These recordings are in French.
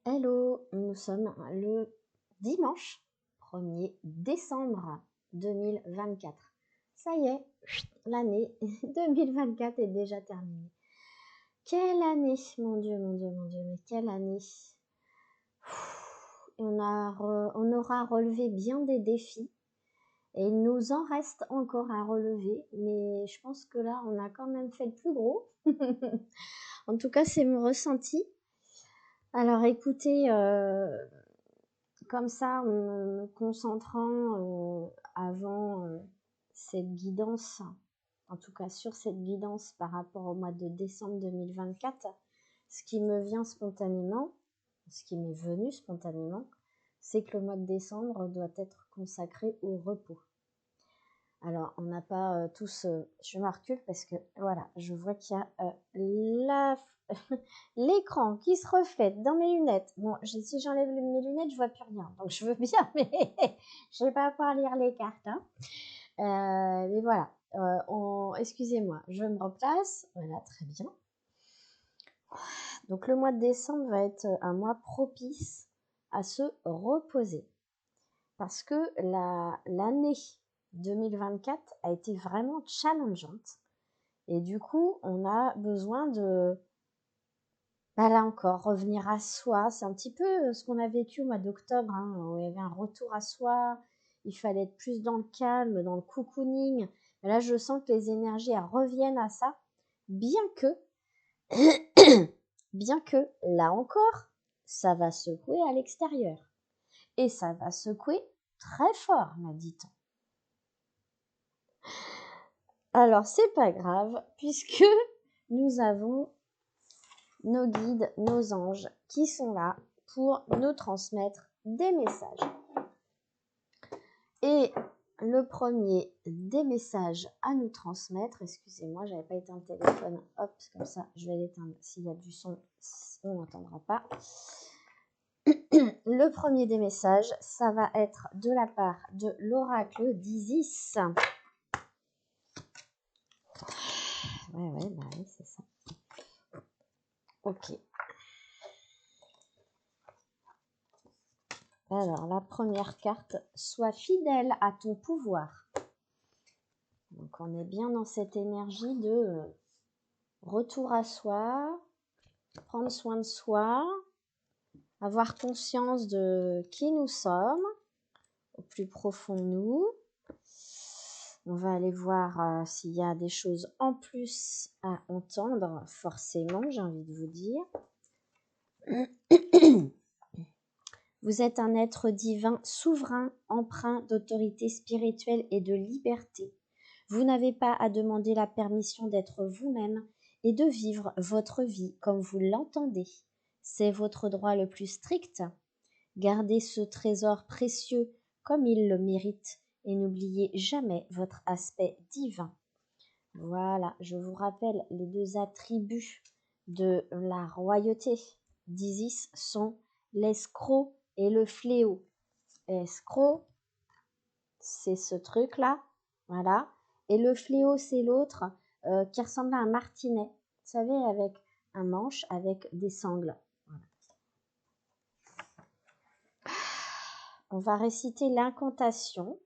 Hello, nous sommes le dimanche 1er décembre 2024. Ça y est, l'année 2024 est déjà terminée. Quelle année, mon Dieu, mais quelle année. On aura relevé bien des défis et il nous en reste encore à relever, mais je pense que là, on a quand même fait le plus gros. En tout cas, c'est mon ressenti. Alors écoutez, comme ça, en me concentrant avant cette guidance, en tout cas sur cette guidance par rapport au mois de décembre 2024, ce qui me vient spontanément, ce qui m'est venu spontanément, c'est que le mois de décembre doit être consacré au repos. Alors, on n'a pas tous... je me recule parce que, voilà, je vois qu'il y a l'écran qui se reflète dans mes lunettes. Bon, si j'enlève mes lunettes, je vois plus rien. Donc, je veux bien, mais je vais pas pouvoir lire les cartes. Hein. Mais voilà. Excusez-moi, je me replace. Voilà, très bien. Donc, le mois de décembre va être un mois propice à se reposer. Parce que l'année 2024 a été vraiment challengeante. Et du coup, on a besoin de, là encore, revenir à soi. C'est un petit peu ce qu'on a vécu au mois d'octobre, hein, où il y avait un retour à soi. Il fallait être plus dans le calme, dans le cocooning. Mais là, je sens que les énergies elles reviennent à ça. Bien que, là encore, ça va secouer à l'extérieur. Et ça va secouer très fort, m'a dit-on. Alors, c'est pas grave, puisque nous avons nos guides, nos anges, qui sont là pour nous transmettre des messages. Et le premier des messages à nous transmettre, excusez-moi, j'avais pas éteint le téléphone, hop, comme ça, je vais l'éteindre. S'il y a du son, on n'entendra pas. Le premier des messages, ça va être de la part de l'oracle d'Isis. Ouais, c'est ça. Ok. Alors, la première carte, sois fidèle à ton pouvoir. Donc, on est bien dans cette énergie de retour à soi, prendre soin de soi, avoir conscience de qui nous sommes, au plus profond de nous. On va aller voir s'il y a des choses en plus à entendre, forcément, j'ai envie de vous dire. Vous êtes un être divin, souverain, empreint d'autorité spirituelle et de liberté. Vous n'avez pas à demander la permission d'être vous-même et de vivre votre vie comme vous l'entendez. C'est votre droit le plus strict. Gardez ce trésor précieux comme il le mérite et n'oubliez jamais votre aspect divin. Voilà, je vous rappelle, les deux attributs de la royauté d'Isis sont l'escroc et le fléau. Escroc, c'est ce truc-là, voilà. Et le fléau, c'est l'autre qui ressemble à un martinet. Vous savez, avec un manche avec des sangles. Voilà. On va réciter l'incantation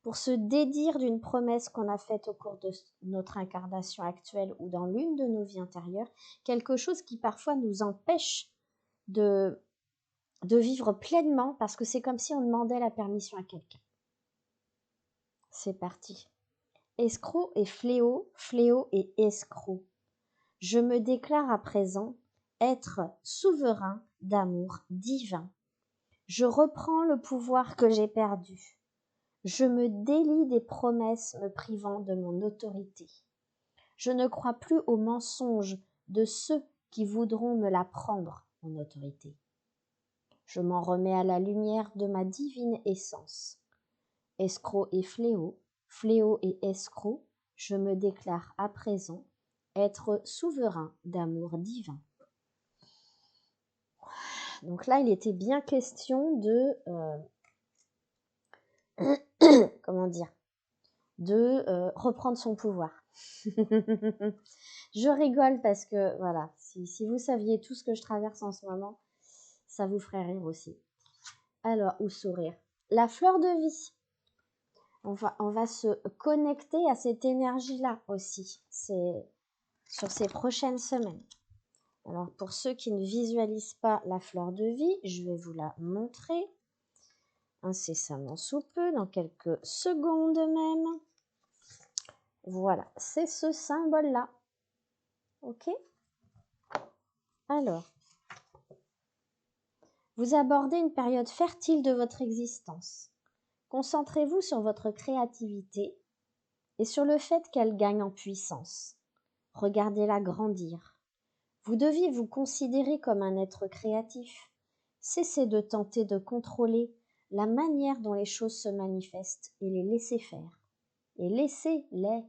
pour se dédire d'une promesse qu'on a faite au cours de notre incarnation actuelle ou dans l'une de nos vies antérieures, quelque chose qui parfois nous empêche de vivre pleinement parce que c'est comme si on demandait la permission à quelqu'un. C'est parti. Escroc et fléau, fléau et escroc. Je me déclare à présent être souverain d'amour divin. Je reprends le pouvoir que j'ai perdu. Je me délie des promesses me privant de mon autorité. Je ne crois plus aux mensonges de ceux qui voudront me la prendre, mon autorité. Je m'en remets à la lumière de ma divine essence. Escroc et fléau, fléau et escroc, je me déclare à présent être souverain d'amour divin. Donc là, il était bien question de... comment dire, de reprendre son pouvoir. Je rigole parce que, voilà, si vous saviez tout ce que je traverse en ce moment, Ça vous ferait rire aussi. Alors, ou sourire. La fleur de vie. On va se connecter à cette énergie-là aussi. C'est sur ces prochaines semaines. Alors, pour ceux qui ne visualisent pas la fleur de vie, je vais vous la montrer incessamment sous peu, dans quelques secondes même. Voilà, c'est ce symbole-là. Ok? Alors, vous abordez une période fertile de votre existence. Concentrez-vous sur votre créativité et sur le fait qu'elle gagne en puissance. Regardez-la grandir. Vous deviez vous considérer comme un être créatif. Cessez de tenter de contrôler la manière dont les choses se manifestent et les laisser faire. Et laissez-les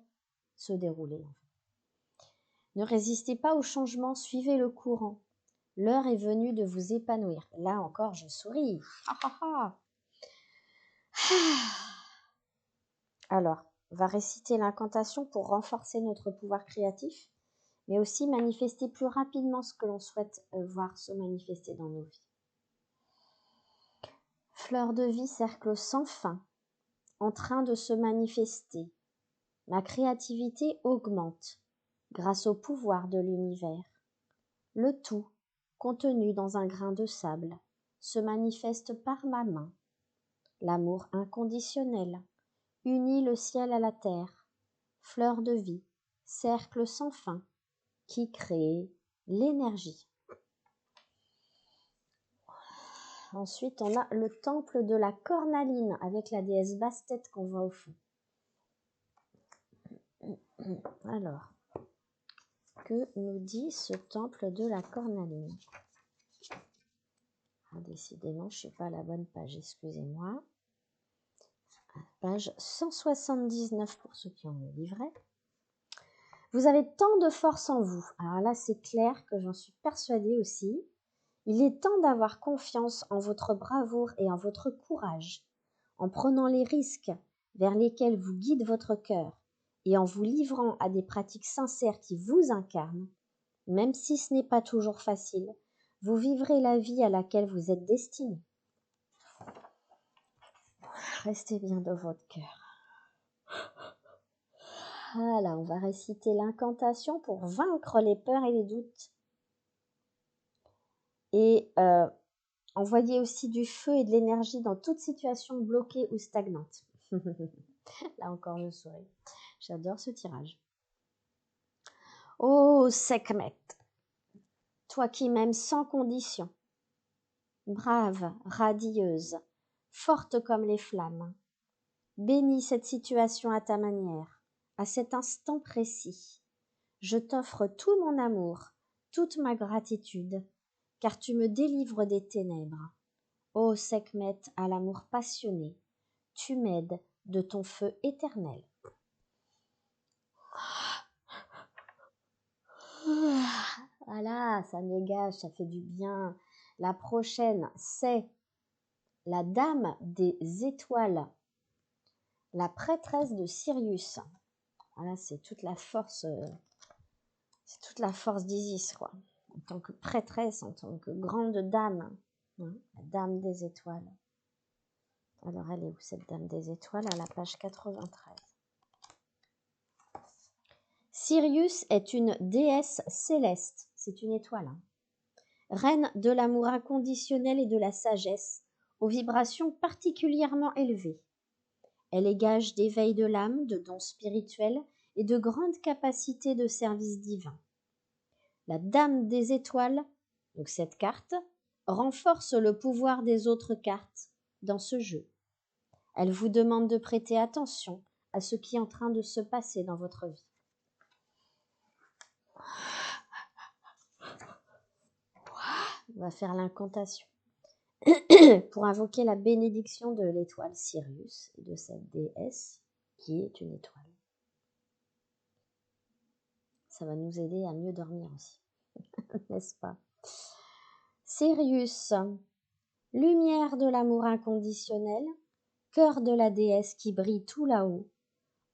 se dérouler. Ne résistez pas au changement, suivez le courant. L'heure est venue de vous épanouir. Là encore, je souris. Alors, on va réciter l'incantation pour renforcer notre pouvoir créatif, mais aussi manifester plus rapidement ce que l'on souhaite voir se manifester dans nos vies. Fleur de vie, cercle sans fin, en train de se manifester. Ma créativité augmente grâce au pouvoir de l'univers. Le tout, contenu dans un grain de sable, se manifeste par ma main. L'amour inconditionnel unit le ciel à la terre. Fleur de vie, cercle sans fin, qui crée l'énergie. Ensuite, on a le temple de la cornaline avec la déesse Bastet qu'on voit au fond. Alors, que nous dit ce temple de la cornaline? Décidément, je ne suis pas à la bonne page, excusez-moi. Page 179 pour ceux qui ont le livret. Vous avez tant de force en vous. Alors là, c'est clair que j'en suis persuadée aussi. Il est temps d'avoir confiance en votre bravoure et en votre courage, en prenant les risques vers lesquels vous guide votre cœur et en vous livrant à des pratiques sincères qui vous incarnent. Même si ce n'est pas toujours facile, vous vivrez la vie à laquelle vous êtes destiné. Restez bien dans votre cœur. Voilà, on va réciter l'incantation pour vaincre les peurs et les doutes. Et envoyer aussi du feu et de l'énergie dans toute situation bloquée ou stagnante. Là encore, je souris. J'adore ce tirage. Oh, Sekhmet, toi qui m'aimes sans condition, brave, radieuse, forte comme les flammes, bénis cette situation à ta manière, à cet instant précis. Je t'offre tout mon amour, toute ma gratitude, car tu me délivres des ténèbres. Ô Sekhmet à l'amour passionné, tu m'aides de ton feu éternel. Voilà, ça dégage, ça fait du bien. La prochaine, c'est la dame des étoiles, la prêtresse de Sirius. Voilà, c'est toute la force d'Isis, quoi. En tant que prêtresse, en tant que grande dame, hein, la dame des étoiles. Alors, elle est où cette dame des étoiles? À la page 93. Sirius est une déesse céleste, c'est une étoile, hein. Reine de l'amour inconditionnel et de la sagesse, aux vibrations particulièrement élevées. Elle est gage d'éveil de l'âme, de dons spirituels et de grandes capacités de service divin. La Dame des étoiles, donc cette carte, renforce le pouvoir des autres cartes dans ce jeu. Elle vous demande de prêter attention à ce qui est en train de se passer dans votre vie. On va faire l'incantation pour invoquer la bénédiction de l'étoile Sirius et de cette déesse qui est une étoile. Ça va nous aider à mieux dormir aussi, n'est-ce pas? Sirius, lumière de l'amour inconditionnel, cœur de la déesse qui brille tout là-haut,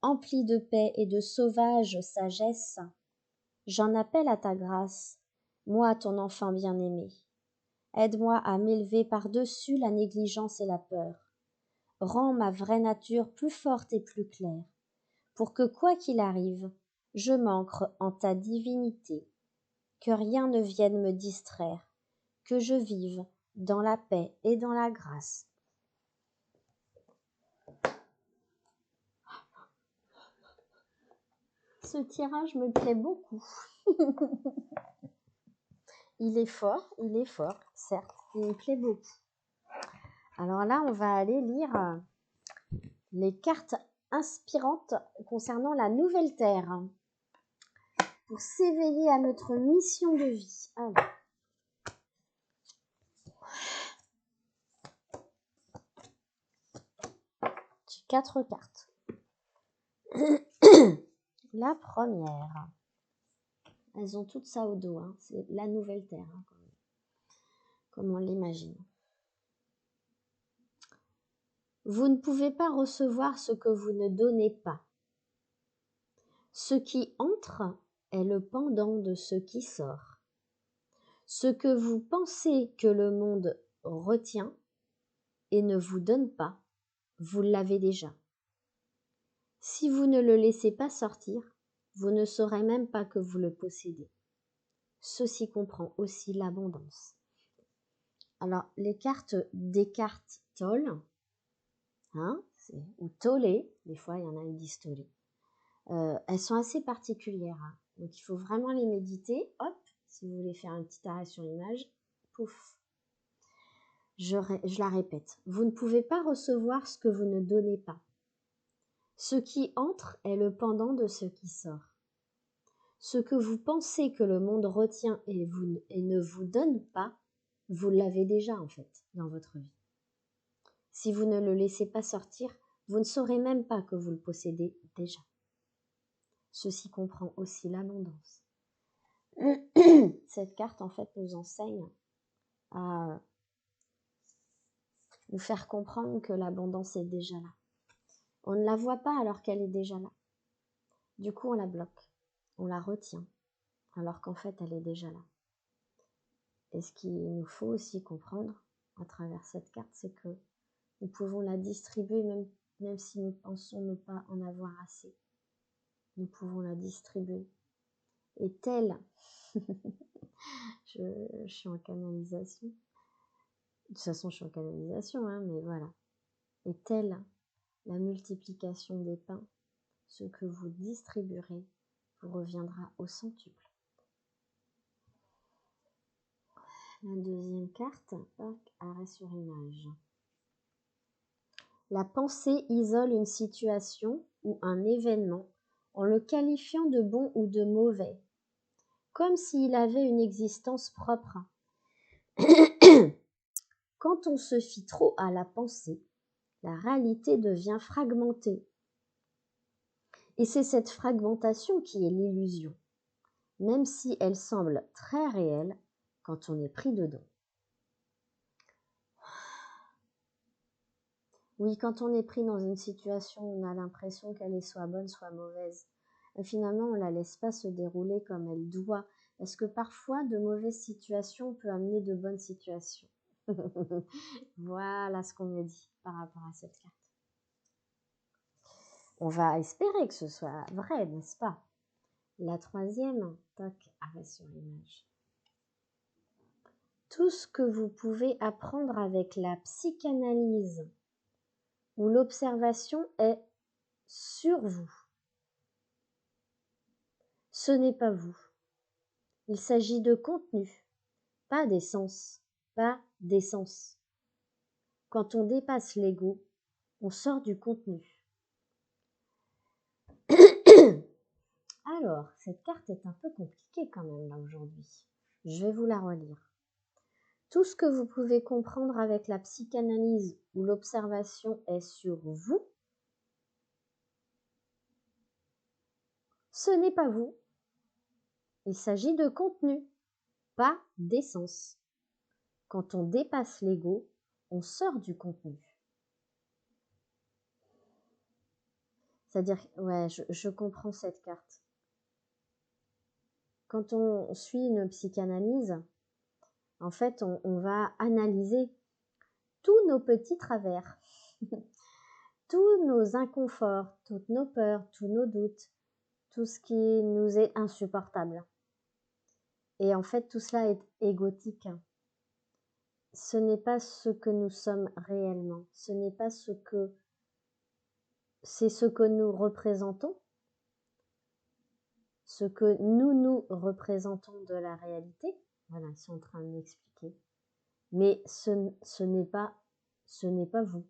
empli de paix et de sauvage sagesse, j'en appelle à ta grâce, moi ton enfant bien-aimé. Aide-moi à m'élever par-dessus la négligence et la peur. Rends ma vraie nature plus forte et plus claire, pour que quoi qu'il arrive, je m'ancre en ta divinité, que rien ne vienne me distraire, que je vive dans la paix et dans la grâce. Ce tirage me plaît beaucoup. Il est fort, certes, mais il me plaît beaucoup. Alors là, on va aller lire les cartes inspirantes concernant la nouvelle Terre pour s'éveiller à notre mission de vie. Alors. J'ai 4 cartes. La première, elles ont toutes ça au dos, hein. C'est la nouvelle Terre, hein, comme on l'imagine. Vous ne pouvez pas recevoir ce que vous ne donnez pas. Ce qui entre est le pendant de ce qui sort. Ce que vous pensez que le monde retient et ne vous donne pas, vous l'avez déjà. Si vous ne le laissez pas sortir, vous ne saurez même pas que vous le possédez. Ceci comprend aussi l'abondance. Alors, les cartes Descartes Tolle, hein, ou Tollé, des fois il y en a qui disent Tollé, elles sont assez particulières. Hein. Donc il faut vraiment les méditer. Hop, si vous voulez faire un petit arrêt sur l'image, pouf. Je la répète. Vous ne pouvez pas recevoir ce que vous ne donnez pas. Ce qui entre est le pendant de ce qui sort. Ce que vous pensez que le monde retient et ne vous donne pas, vous l'avez déjà en fait dans votre vie. Si vous ne le laissez pas sortir, vous ne saurez même pas que vous le possédez déjà. Ceci comprend aussi l'abondance. Cette carte en fait nous enseigne à nous faire comprendre que l'abondance est déjà là. On ne la voit pas alors qu'elle est déjà là. Du coup, on la bloque, on la retient, alors qu'en fait, elle est déjà là. Et ce qu'il nous faut aussi comprendre à travers cette carte, c'est que nous pouvons la distribuer même si nous pensons ne pas en avoir assez. Nous pouvons la distribuer. Et telle, je suis en canalisation. De toute façon, je suis en canalisation, hein, mais voilà. Et telle la multiplication des pains, ce que vous distribuerez vous reviendra au centuple. La deuxième carte, arrêt sur image. La pensée isole une situation ou un événement en le qualifiant de bon ou de mauvais, comme s'il avait une existence propre. Quand on se fie trop à la pensée, la réalité devient fragmentée. Et c'est cette fragmentation qui est l'illusion, même si elle semble très réelle quand on est pris dedans. Oui, quand on est pris dans une situation où on a l'impression qu'elle est soit bonne, soit mauvaise, et finalement on ne la laisse pas se dérouler comme elle doit, parce que parfois de mauvaises situations peuvent amener de bonnes situations. Voilà ce qu'on me dit par rapport à cette carte. On va espérer que ce soit vrai, n'est-ce pas? La troisième, toc, arrêt sur l'image. Tout ce que vous pouvez apprendre avec la psychanalyse où l'observation est sur vous. Ce n'est pas vous. Il s'agit de contenu, pas d'essence, pas d'essence. Quand on dépasse l'ego, on sort du contenu. Alors, cette carte est un peu compliquée quand même là aujourd'hui. Je vais vous la relire. Tout ce que vous pouvez comprendre avec la psychanalyse où l'observation est sur vous, ce n'est pas vous. Il s'agit de contenu, pas d'essence. Quand on dépasse l'ego, on sort du contenu. C'est-à-dire, ouais, je comprends cette carte. Quand on suit une psychanalyse, En fait, on va analyser tous nos petits travers, tous nos inconforts, toutes nos peurs, tous nos doutes, tout ce qui nous est insupportable. Et en fait, tout cela est égotique. Ce n'est pas ce que nous sommes réellement. Ce n'est pas ce que... C'est ce que nous représentons, ce que nous représentons de la réalité. Voilà, ils sont en train de m'expliquer. Mais ce n'est pas vous.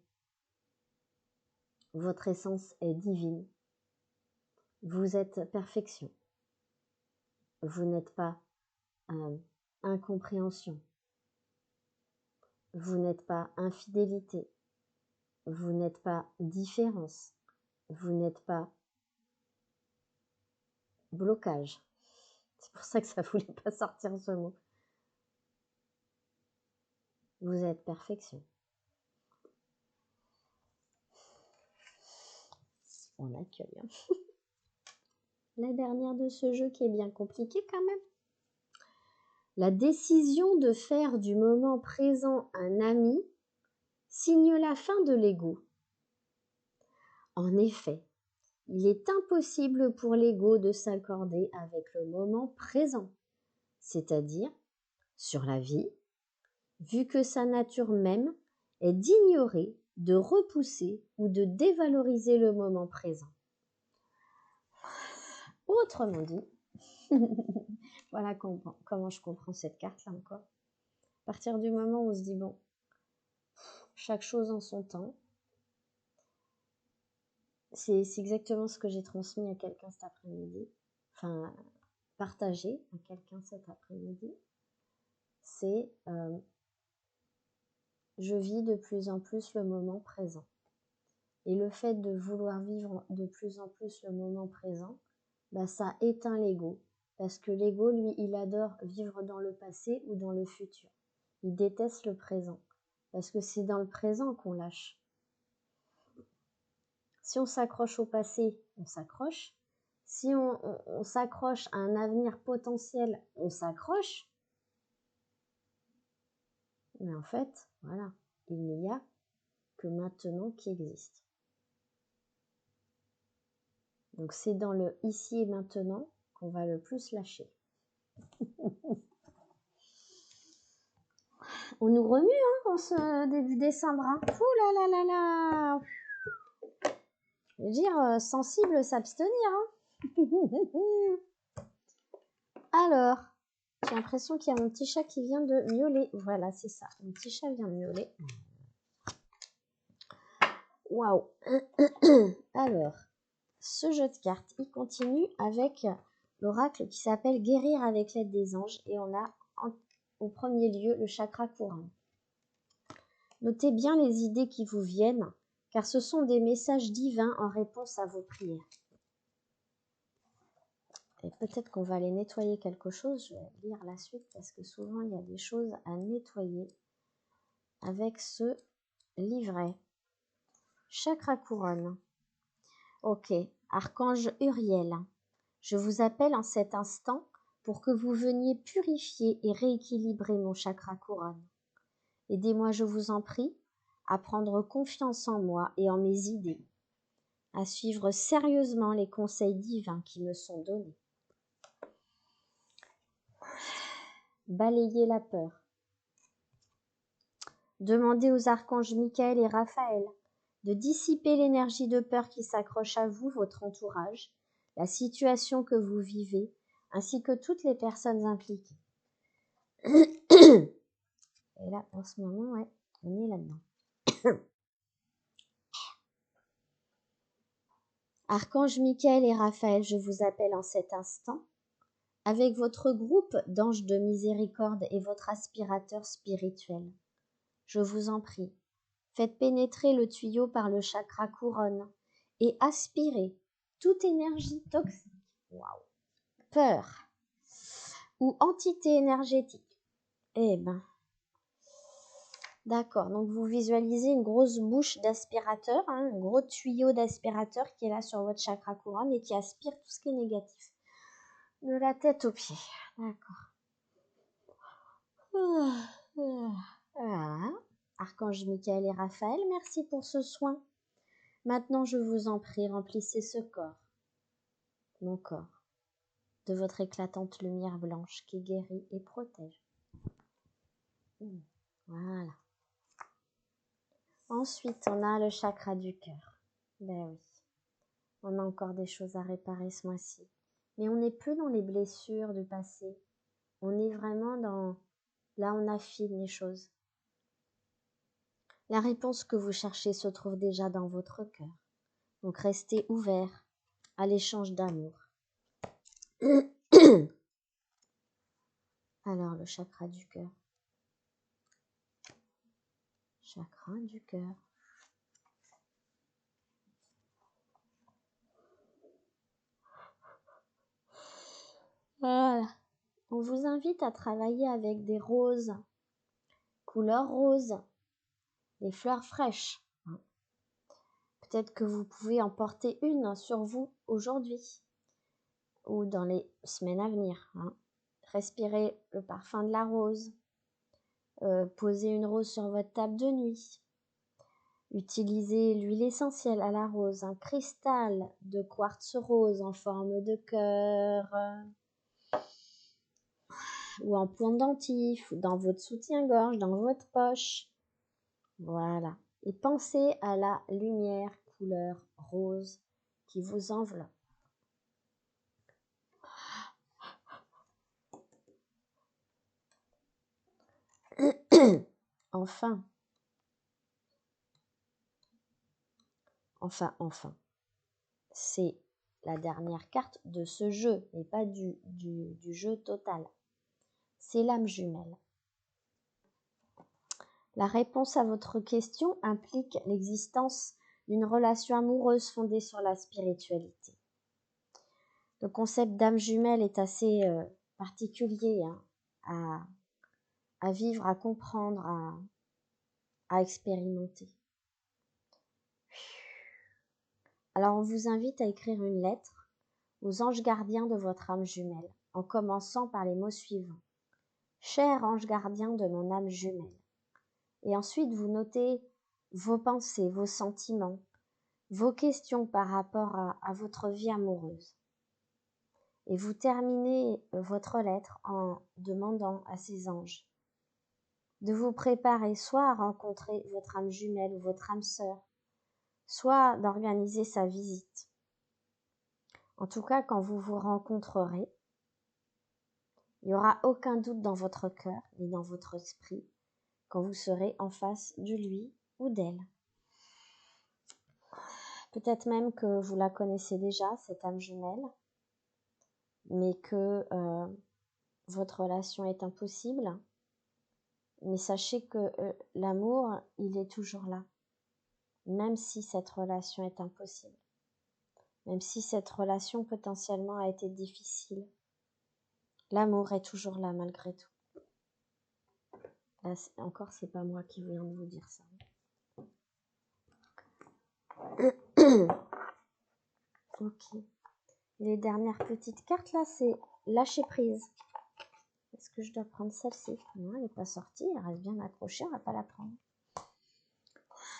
Votre essence est divine. Vous êtes perfection. Vous n'êtes pas incompréhension. Vous n'êtes pas infidélité. Vous n'êtes pas différence. Vous n'êtes pas blocage. C'est pour ça que ça ne voulait pas sortir ce mot. Vous êtes perfection. On accueille. Hein. La dernière de ce jeu qui est bien compliqué quand même. La décision de faire du moment présent un ami signe la fin de l'ego. En effet, il est impossible pour l'ego de s'accorder avec le moment présent, c'est-à-dire sur la vie, vu que sa nature même est d'ignorer, de repousser ou de dévaloriser le moment présent. Autrement dit, voilà comment je comprends cette carte-là encore. À partir du moment où on se dit, bon, chaque chose en son temps, c'est exactement ce que j'ai transmis à quelqu'un cet après-midi, enfin, partagé à quelqu'un cet après-midi, c'est je vis de plus en plus le moment présent. Et le fait de vouloir vivre de plus en plus le moment présent, bah, ça éteint l'ego. Parce que l'ego, lui, il adore vivre dans le passé ou dans le futur. Il déteste le présent. Parce que c'est dans le présent qu'on lâche. Si on s'accroche au passé, on s'accroche. Si on s'accroche à un avenir potentiel, on s'accroche. Mais en fait, voilà, il n'y a que maintenant qui existe. Donc c'est dans le ici et maintenant qu'on va le plus lâcher. On nous remue en ce début décembre. Hein. Ouh là là là là. Je veux dire, sensible s'abstenir. Hein. Alors, j'ai l'impression qu'il y a mon petit chat qui vient de miauler. Voilà, c'est ça. Mon petit chat vient de miauler. Waouh. Alors, ce jeu de cartes, il continue avec l'oracle qui s'appelle Guérir avec l'aide des anges. Et on a au premier lieu le chakra couronne. Notez bien les idées qui vous viennent, car ce sont des messages divins en réponse à vos prières. Et peut-être qu'on va aller nettoyer quelque chose. Je vais lire la suite parce que souvent il y a des choses à nettoyer avec ce livret. Chakra couronne. Ok, Archange Uriel, je vous appelle en cet instant pour que vous veniez purifier et rééquilibrer mon chakra couronne. Aidez-moi, je vous en prie, à prendre confiance en moi et en mes idées, à suivre sérieusement les conseils divins qui me sont donnés. Balayez la peur. Demandez aux archanges Michael et Raphaël de dissiper l'énergie de peur qui s'accroche à vous, votre entourage, la situation que vous vivez, ainsi que toutes les personnes impliquées. Et là, en ce moment, ouais, on est là-dedans. Archanges Michael et Raphaël, je vous appelle en cet instant, avec votre groupe d'anges de miséricorde et votre aspirateur spirituel. Je vous en prie, faites pénétrer le tuyau par le chakra couronne et aspirez toute énergie toxique, peur ou entité énergétique. Eh ben, d'accord, donc vous visualisez une grosse bouche d'aspirateur, un gros tuyau d'aspirateur qui est là sur votre chakra couronne et qui aspire tout ce qui est négatif. De la tête aux pieds, d'accord. archanges Michael et Raphaël, merci pour ce soin. Maintenant, je vous en prie, remplissez ce corps, mon corps, de votre éclatante lumière blanche qui guérit et protège. Voilà. Ensuite, on a le chakra du cœur. Ben oui, on a encore des choses à réparer ce mois-ci. Mais on n'est plus dans les blessures du passé. On est vraiment dans... Là, on affine les choses. La réponse que vous cherchez se trouve déjà dans votre cœur. Donc, restez ouvert à l'échange d'amour. Alors, le chakra du cœur. Chakra du cœur. Voilà. On vous invite à travailler avec des roses, couleur rose, des fleurs fraîches. Peut-être que vous pouvez en porter une sur vous aujourd'hui ou dans les semaines à venir. Respirez le parfum de la rose. Posez une rose sur votre table de nuit. Utilisez l'huile essentielle à la rose, un cristal de quartz rose en forme de cœur ou en pendentif, ou dans votre soutien-gorge, dans votre poche. Voilà. Et pensez à la lumière couleur rose qui vous enveloppe. Enfin. C'est la dernière carte de ce jeu, mais pas du jeu total. C'est l'âme jumelle. La réponse à votre question implique l'existence d'une relation amoureuse fondée sur la spiritualité. Le concept d'âme jumelle est assez particulier à vivre, à comprendre, à expérimenter. Alors on vous invite à écrire une lettre aux anges gardiens de votre âme jumelle, en commençant par les mots suivants. Cher ange gardien de mon âme jumelle. Et ensuite, vous notez vos pensées, vos sentiments, vos questions par rapport à votre vie amoureuse. Et vous terminez votre lettre en demandant à ces anges de vous préparer soit à rencontrer votre âme jumelle ou votre âme sœur, soit d'organiser sa visite. En tout cas, quand vous vous rencontrerez, il n'y aura aucun doute dans votre cœur ni dans votre esprit quand vous serez en face de lui ou d'elle. Peut-être même que vous la connaissez déjà, cette âme jumelle, mais que votre relation est impossible. Mais sachez que l'amour, il est toujours là, même si cette relation est impossible, même si cette relation potentiellement a été difficile. L'amour est toujours là malgré tout. Là, encore, c'est pas moi qui viens de vous dire ça. Ok. Les dernières petites cartes là, c'est lâcher prise. Est-ce que je dois prendre celle-ci? Non, elle n'est pas sortie, elle reste bien accrochée, on ne va pas la prendre.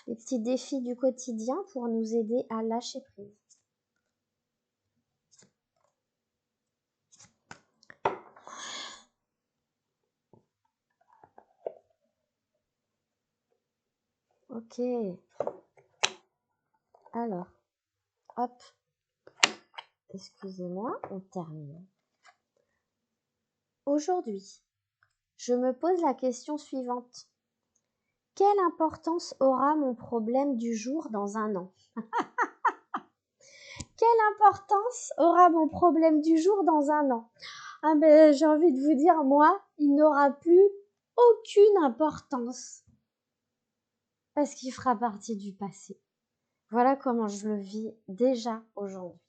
Les petits défis du quotidien pour nous aider à lâcher prise. Ok. Alors, hop. Excusez-moi, on termine. Aujourd'hui, je me pose la question suivante. Quelle importance aura mon problème du jour dans un an? Quelle importance aura mon problème du jour dans un an? Ah ben, j'ai envie de vous dire, moi, il n'aura plus aucune importance. Parce qu'il fera partie du passé. Voilà comment je le vis déjà aujourd'hui.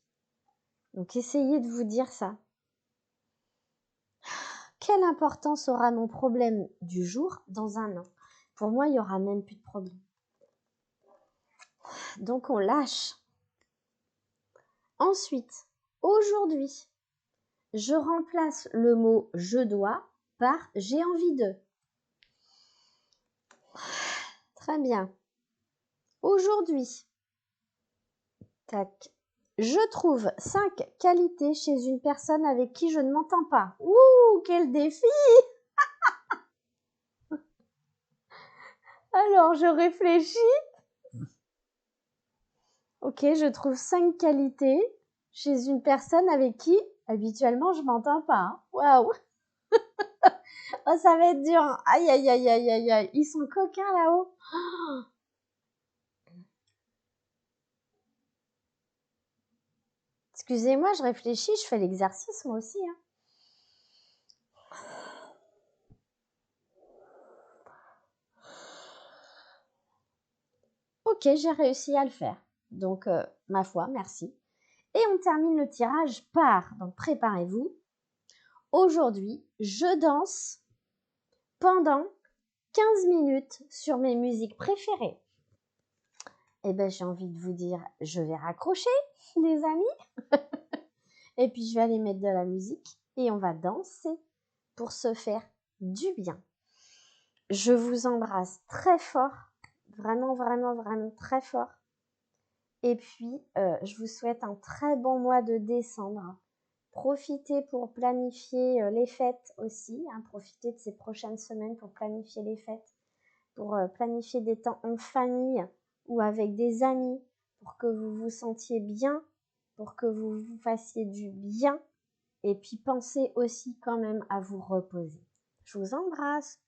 Donc, essayez de vous dire ça. Quelle importance aura mon problème du jour dans un an? Pour moi, il n'y aura même plus de problème. Donc, on lâche. Ensuite, aujourd'hui, je remplace le mot « je dois » par « j'ai envie de ». Très bien. Aujourd'hui, tac. Je trouve 5 qualités chez une personne avec qui je ne m'entends pas. Ouh, quel défi! Alors, je réfléchis. Ok, je trouve 5 qualités chez une personne avec qui, habituellement, je m'entends pas. Hein. Waouh! Oh, ça va être dur. Hein. Aïe, aïe, aïe, aïe, aïe, aïe. Ils sont coquins là-haut. Oh. Excusez-moi, je réfléchis, je fais l'exercice moi aussi. Hein. Ok, j'ai réussi à le faire. Donc, ma foi, merci. Et on termine le tirage par, donc préparez-vous. Aujourd'hui, je danse pendant 15 minutes sur mes musiques préférées. Eh bien, j'ai envie de vous dire, je vais raccrocher, les amis. Et puis, je vais aller mettre de la musique et on va danser pour se faire du bien. Je vous embrasse très fort, vraiment, vraiment, vraiment très fort. Et puis, je vous souhaite un très bon mois de décembre. Profitez pour planifier les fêtes aussi. Hein, profitez de ces prochaines semaines pour planifier les fêtes, pour planifier des temps en famille ou avec des amis, pour que vous vous sentiez bien, pour que vous vous fassiez du bien. Et puis, pensez aussi quand même à vous reposer. Je vous embrasse.